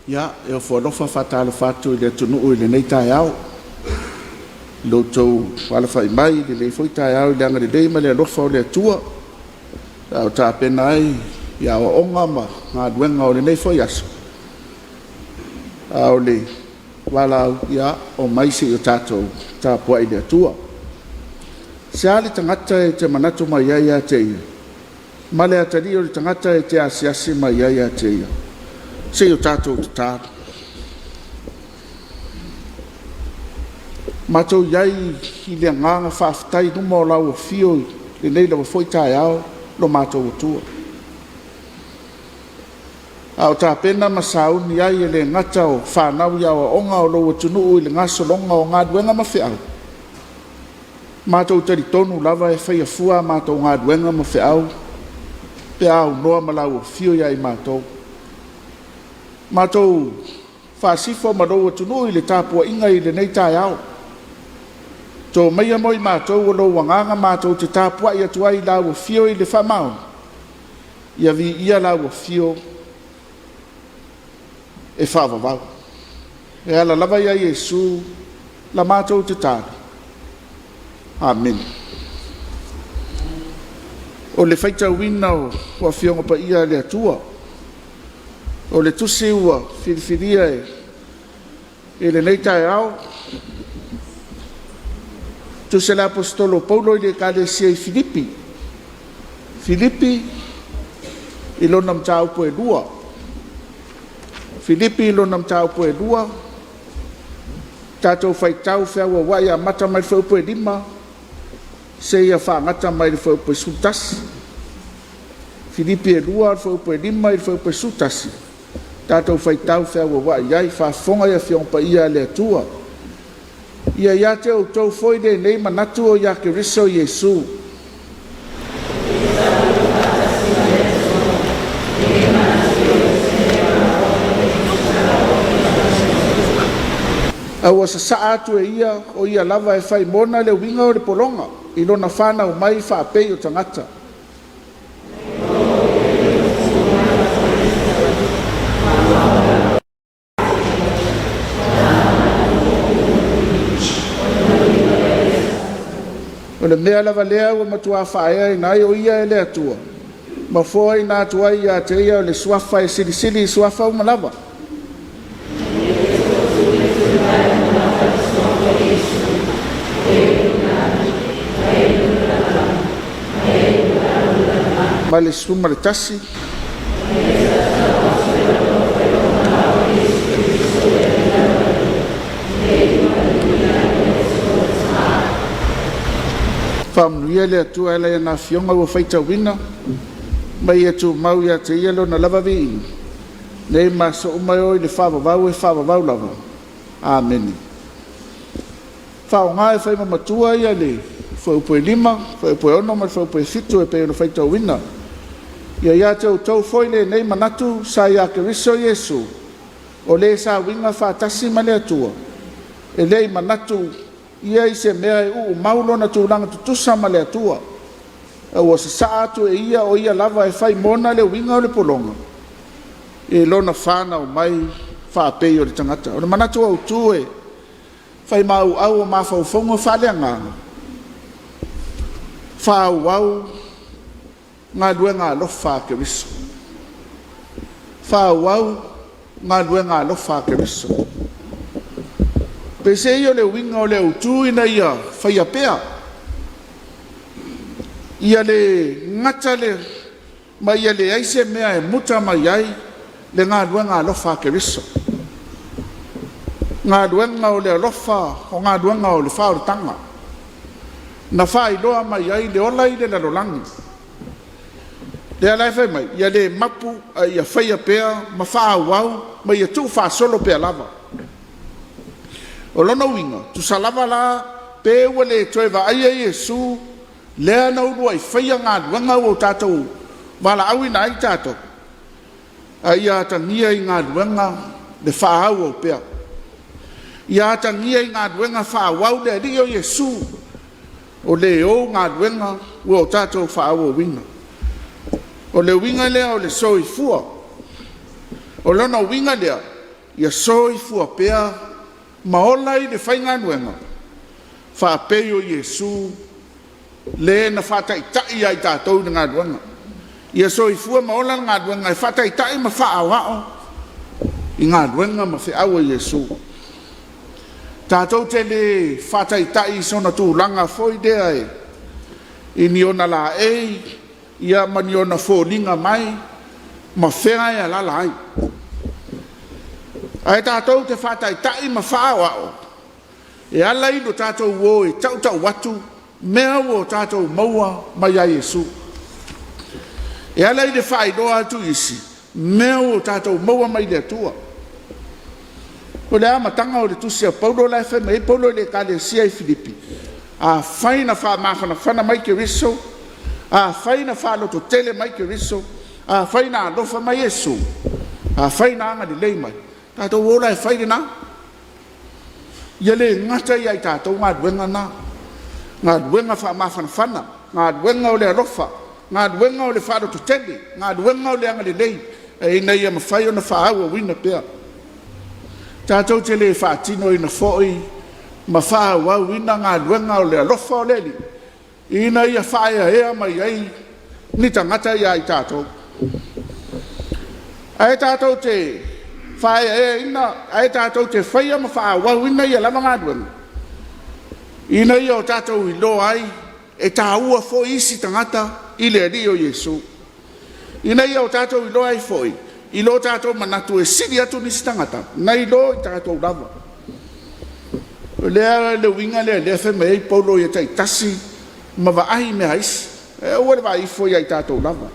Ya, eu for lofa fatalo fatu le tunu le nei Taeao. Lo tau wala fai mai le foi Taeao le anga le dei ma le lofa le tua. Au ta pena ai ya o onga ma nga duenga o le nei foi aso. Au le wala ya o mai se o tatou Tapuaiga tua. Se ali tangata e te manatu mai ia te ia. Ma le atari o le tangata e te asiasi mai ia te ia. Se o tatou te tātu. Matou iai i le nganga whaafitai numa o lau o fio le nei lawa foi Taeao lo matou o tua. Au tā pena masauni ai e le ngata o whanau ia o onga o lo o tunu i le ngaso longa o ngā duenga mawhiau. Matou tari tonu lava e whai afua matou ngā duenga mawhiau. Pe au noa malau o fio iai matou. Matou whaasifo marou atu nui le Tapuaiga i le nei Taeao. Tō meia moi matou o lo wanganga matou te Tapuai atu ai lau o fio i le whamau. Ia vi ia lau o fio e whaavavau. E ala lava ia Iesu la matou te tāna. Amen. O le whaita wina o fionga pa ia le atua. O le tusi ua whiriwhiria e le nei Taeao. Tusi le apostolo Paulo i le kalesia i Filipi. Filipi i lona mtau po e lua. Filipi i lona mtau po e lua. Tatou whaitau whia ua wai a mata mai whau po e lima. Se ia whaangata mai le whau po e sutasi. Filipi e lua le whau po e lima i le whau po e sutasi. Tatou whaitau whia ua wai iai whaafonga ia whiong pa ia le atua. Ia te o tau foi le nei manatu o ia ke riso Iesu. Au sa sa atu e ia o ia lava e whai mona le winga o le polonga. I lona whana o mai whaapei o tangata. O le mea lava lea ua matua whaea i nai o ia e le atua. Ma fōa i nā tua i a te ia o le suafa e silisili i suafa o malava. Ma le suma le tasi. Whamnuia le atua e lea nā fionga ua whaita wina. Mai atu mau ia te ia lo na lava vi. Nei maso umai oi le whavavau e whavavau lava. Amen. Whao ngā e whaima matua ia le. Whaupoe lima, whaupoe ono, mai whaupoe fitu e peo na whaita wina. Ia te o tau foi le nei manatu sa ia ke riso Iesu. O le sa winga whaatasi ma le atua. E lei manatu ia i se mea e uu maulo na tūlanga tutusa ma le atua. O se sa atu e ia o ia lava e whai mona le winga o le polonga. E lona whana o mai whaapei o le tangata. O le manatu au tu e whai mau au o mawhaufongo whale anganga. Whau au ngā lue ngā lofa ke riso. Whau au ngā lue ngā lofa ke riso. Pese i o le winga o le utu ina ia whai apea. Ia le ngata le ma ia le aise mea e muta mai ai le ngā lue ngā lofa ke riso. Ngā lue ngā o le lofa o ngā lue ngā o le whao tanga. Na whai loa mai ai le ola i le lalolangi. Le alai whai mai, ia le mapu, ia whai apea, ma whao wau, ma ia tu wha solo pea lava. O lona winga, tu sa lava la, pe ua le toe wa aia Iesu, lea na urua i whaia ngā luanga o tātou, wala au ina ai tātou. Ia atangia i ngā luanga, le whaau au pea. Ia atangia i ngā luanga whaau au le rio Iesu, o le o ngā luenga ua o tātou whaau o winga. O le winga lea o le soi fua. O lona winga lea, ia soifua pea maola i le faigaluega faapei o iesu le na faataʻitaʻi ai tatou le galuega ia soifua maola le galuega e faataʻitaʻi ma faaʻoaʻo i galuega ma feʻaua iesu tatou tele faataʻitaʻi sona tulaga foi lea e i ni ona laei ia ma ni ona foliga mai ma fea e alala ai ae tatou te faataʻitaʻi ma faaʻoaʻo e ala i lo tatou ō e taʻutaʻu atu mea ua o tatou maua mai a iesu e ala i le faailoa atu isi mea ua o tatou maua mai le atua o le amataga o le tusi a paulo la fmei paulo i le ekalesia i filipi afai na faamafanafana mai keriso afai na faalototele mai keriso afai na alofa mai iesu afai na agalelei mai tatou ola e fai lenā ia lē gata ia i tatou galuega na galuega faamafanafana galuega o le alofa galuega o le faalototele galuega o le agalelei e ina ia mafai ona faauauina pea tatou te lē faatino ina foʻi ma faauauina galuega o le alofa o le ali ina ia faaeaea mai ai ni tagata ia i tatou ae tatou te faeaeaina ae tatou te faia ma faauauina ia lava galuega ina ia o tatou iloa ai e tāua foʻi isi tagata i le alii o iesu ina ia o tatou iloa ai foʻi i lo tatou manatu e sili atu nisi tagata na i lo i tatou lava o lea le uiga lea femeai paulo ia taʻitasi ma vaai mea isi e ua le vaifo ia i tatou lava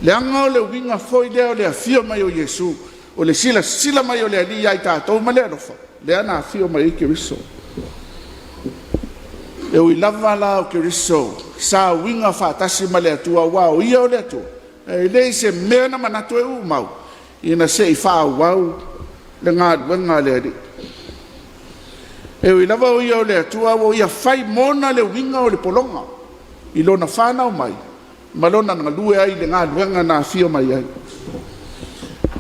leaga o le uiga foi lea o le afio mai o iesu o le silasila mai o le alii ia i tatou ma le alofa lea na afio mai i keriso e ui lava la o keriso sa uiga faatasi ma le atua ua o ia o le atua e lei se mea na manatu e umau ina seʻi faauau le galuega le alii e ui lava o ia o le atua ua ia fai mona le uiga o le pologa i lona fanau mai ma lona galue ai le galuega na afio mai ai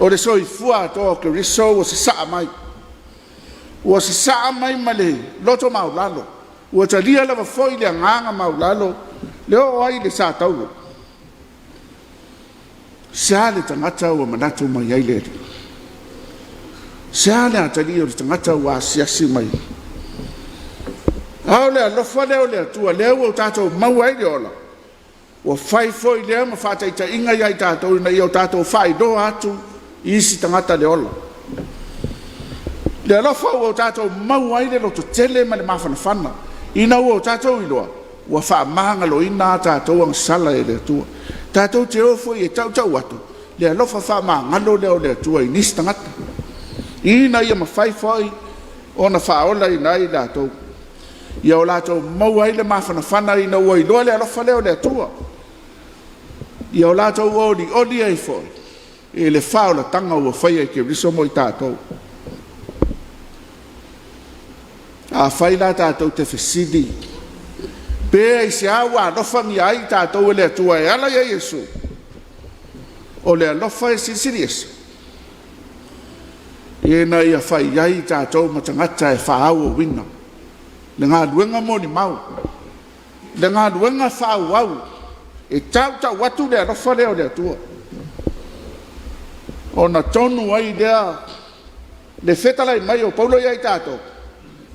o le soifua atoa o keriso ua sasaʻa mai ua sasaʻa mai ma le loto maulalo ua talia lava foʻi le agaga maulalo le oo ai le sa taulo sea le tagata ua manatu mai ai le alii sea le atalia o le tagata ua asiasi mai ao le alofa lea o le atua lea ua o tatou mau ai le ola ua fai foʻi lea ma faataʻitaʻiga ia i tatou ina ia o tatou faailoa atu i isi tagata le ola le alofa ua o tatou mau ai le lototele ma le mafanafana ina ua o tatou iloa ua faamagaloina a tatou agasala e le atua tatou te o foʻi e taʻutaʻu atu le alofa faamagalo lea o le atua i nisi tagata ina ia mafai foʻi ona faaola ina ai latou ia o latou mau ai le mafanafana ina ua iloa le alofa lea o le atua ia o latou ua olioli ai foʻi e le faaolataga ua faia i keriso mo i tatou afai la tatou te fesili pea i se a ua alofagia ai tatou e le atua e ala ia iesu o le alofa e silisili ese ina ia fai ai tatou ma tagata e faauauina le galuega molimau le galuega faauau e taʻutaʻu atu le alofa lea o le atua ona tonu ai lea le fetalai mai o paulo ia i tatou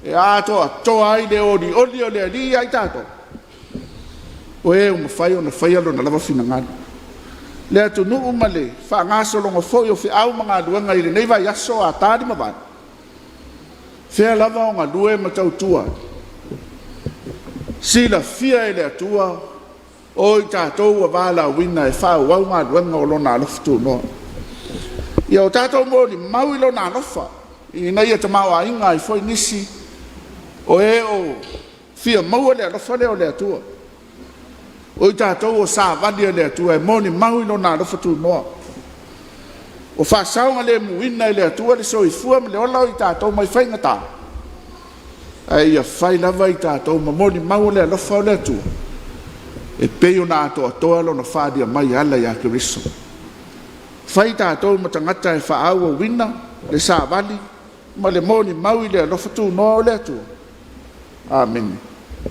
e atoatoa ai le olioli o le alii ai tatou o e uma fai ona faia lona lava finagalo le atunuu ma le faagasologa foʻi o feʻau ma galuega i lenei vaiaso a talima vale fea lava o galue ma tautua silafia e le atua o i tatou ua valauina e faauau galuega o lona alofa tunoa ia o tatou molimau i lona alofa ina ia tamaoaiga ai foi nisi o e o fia maua le alofa lea o le atua o i tatou o savali o le atua e molimau i lona alofa tunoa o faasaoga le muina i le atua le soifua ma le ola o i tatou mai faigatā ae ia fai lava i tatou ma molimau o le alofa o le atua e pei ona atoatoa lona falia mai ala iā keriso fai tatou ma tagata e faaauauina le sa vali ma le moni mau i le alofa tunoa o le atua amen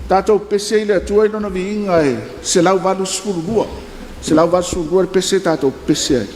tatou pese i le atua i lona viiga e se lau valu sefululua se lau valu sefululua le pese tatou pese ai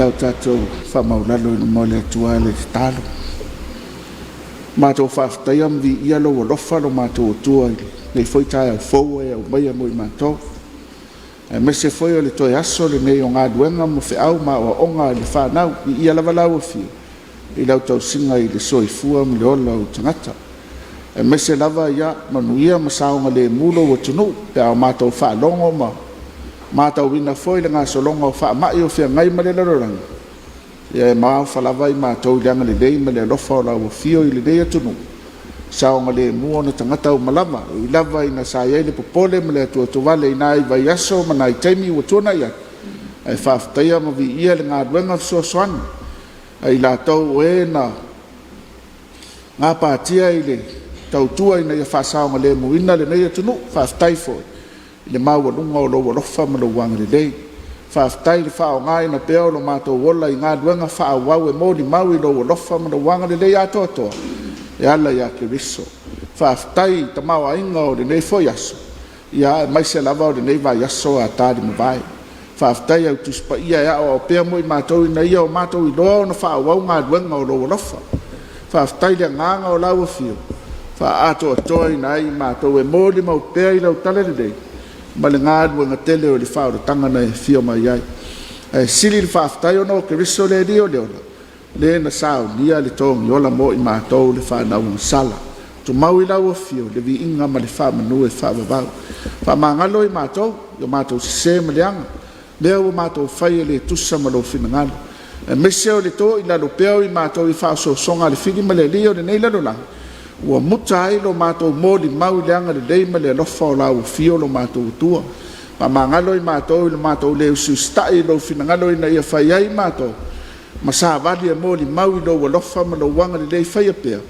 leo tatou whamaulalo ina mo le atua le talo. Mātou whawhataia mwi ia lo wa lofa lo mātou atua nei foi tae au fou e au mai mo i mātou. E mese foi o le toi aso le nei o ngā duenga mo whi au ma o onga le whanau i ia lava lau fi i lau tau singa i le soifua mo le ola o tangata. E mese lava ia manuia ma saonga le mulo o tunu pe au mātou whaalongo ma mātou wina foi le ngā solonga o whaamai o whia ngai ma le laroranga. Ia e maa whalava i mātou leanga le lei ma le alofa o lau o fio i le lei atunu. Saonga le mua na tangata o malama i lava i na sa iei le popole ma le atua tuvale i nai vai aso ma nai taimi o tuana ia. Ai whawhataia ma vi ia le ngā duenga fsoaswani. Ai la tau o e na ngā pātia i le tau tua i na ia whasaonga le muina le nei atunu whawhtai foi. I le mau alunga o lo lofa ma lo wanga le lei. whaaftai le whaongai na peo lo mātou wola I ngā duenga whaawau e mōni mau I lo lofa mana wanga le lei atoa e ala ia ke riso. Whaaftai ta mau ainga o le nei foi aso. Ia mai se lava o le nei vai aso a tāri mawai. Whaaftai au tuspa ia ea o pea mo I mātou ina ia o mātou I loa o na whaawau ngā duenga o lo lofa. Whaaftai le nganga o lau fio. Wha ato atoa I nai mātou e mōli mau pea I lau tale le dei. Ma le ngā duenga tele o le whao tanga na e fio mai ai. E sili le whaaftai o no ke riso le rio leona. Le na sao nia le tongi ola mo I mātou le whanau sala. Tu mau I lau fio le vi inga ma le whamanu e whavavau. Wha mangalo I mātou, I mātou se ma le anga. Lea o mātou whai le tusa ma lo whingalo. E mese o le tō I lalo peo I mātou I whao so songa le whiri ma le leo le nei lalo lang. Ua muta ai lo mātou mōli mau I le anga le dei ma le lofa o lau fio lo mātou tua. Ma mangalo I mātou I lo mātou le usu stai lo whingalo I na ia whai ai mātou. Ma sa vali e mōli mau I lo wa lofa ma lo wanga le dei whai a peo.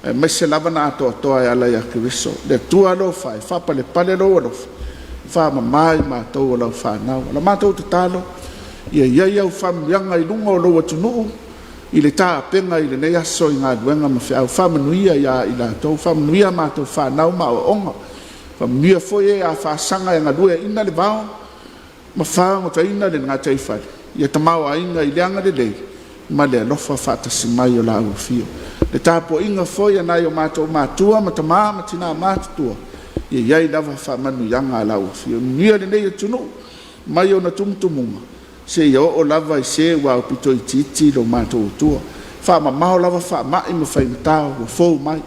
E mese lava na ato atoa e ala ia kiriso. Le tua lo whai, whapa le pale lo wa lofa. Whama mai mātou o lau whanau. La mātou te talo, ia iai au whamuianga I lunga o lo atunuu, I le tā penga I le nei aso I ngā duenga ma whiau. Whamanuia ia I la tau, whamanuia mātou whanau ma o onga. Whamanuia foi e a whasanga e ngā due ina le vao, ma whaango ta ina le ngā taifari. Ia tamau a inga I leanga le lei, ma le alofa whatasi mai o la au fio. Le tāpo inga foi anai o mātou mātua, ma tamā ma tina mātutua. Ia iai lava whamanuianga a lau fio. Nia le nei atunu, mai o na tumutumunga. Se ia o lava I se wau pito I titi lo mātou tua. Whama mao lava whamai ma whaingatao o fōu mai.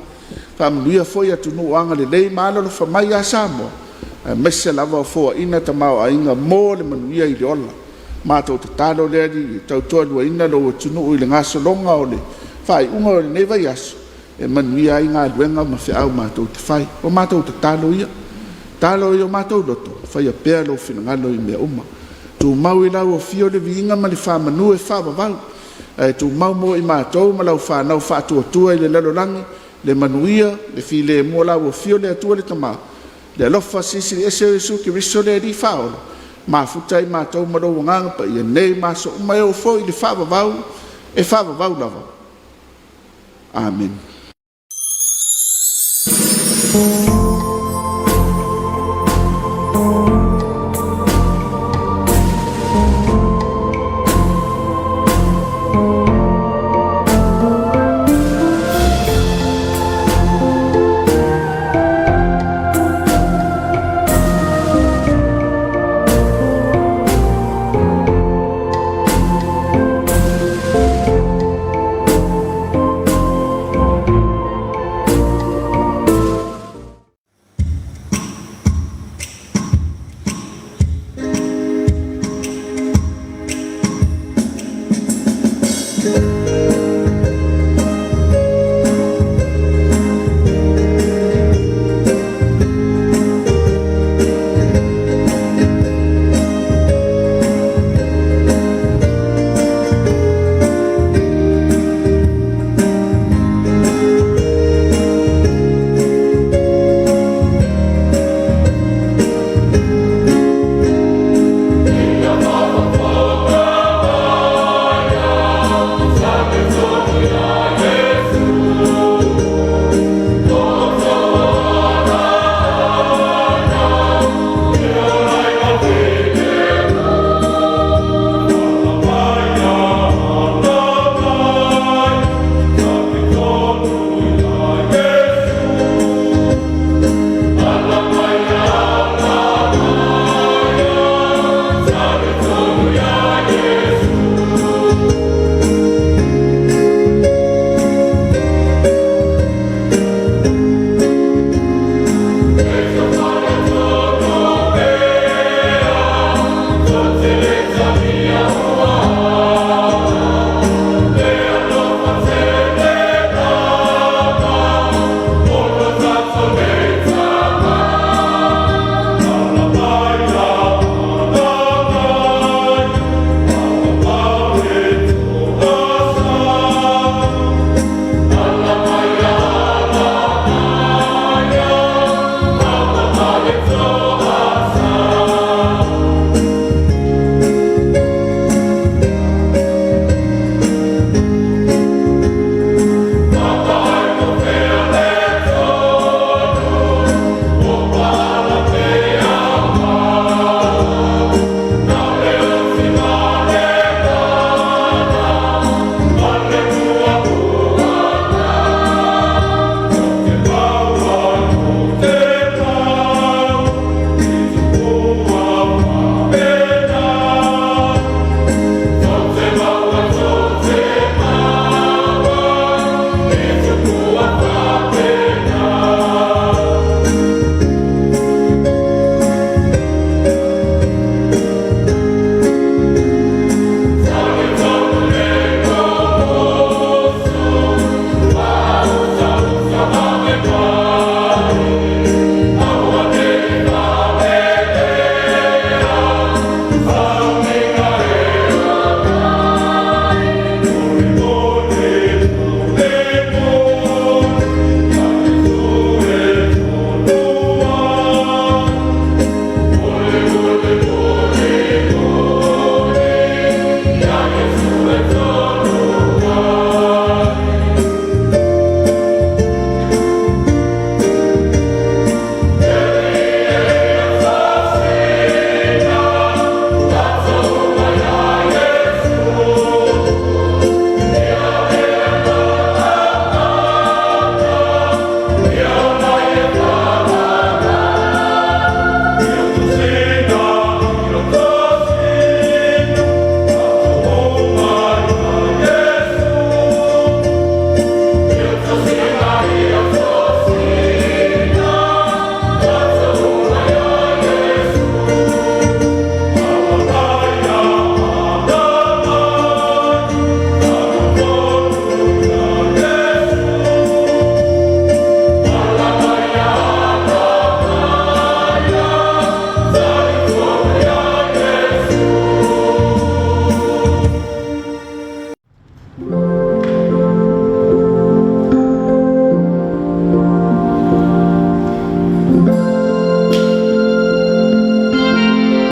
Whamanuia foi atunu anga le lei mālalo whamai a Samoa. Mese lava o fōa ina tamau a inga mō le manuia I le ola. Mātou te tālo lea di tautua lua ina lo atunu I le ngaso longa o le. Whai unga o le neva I aso. E manuia I ngā duenga ma whiau mātou te whai. O mātou te tālo ia. Tālo ia o mātou loto. Whai a pēa lo whinangalo I mea uma. Tu mau I lau o fio le viinga ma le whamanu e whavavau. Tu mau mo I mātou ma lau whanau whātua I le lalolangi. Le manuia, le file mo lau o fio le atua le tamau. Le alofa sisi le ese o Jesu ki riso le ri whaola. Ma futa I mātou ma lau nganga pa ia nei maso umai o fo I le whavavau. E whavavau lava. Amen.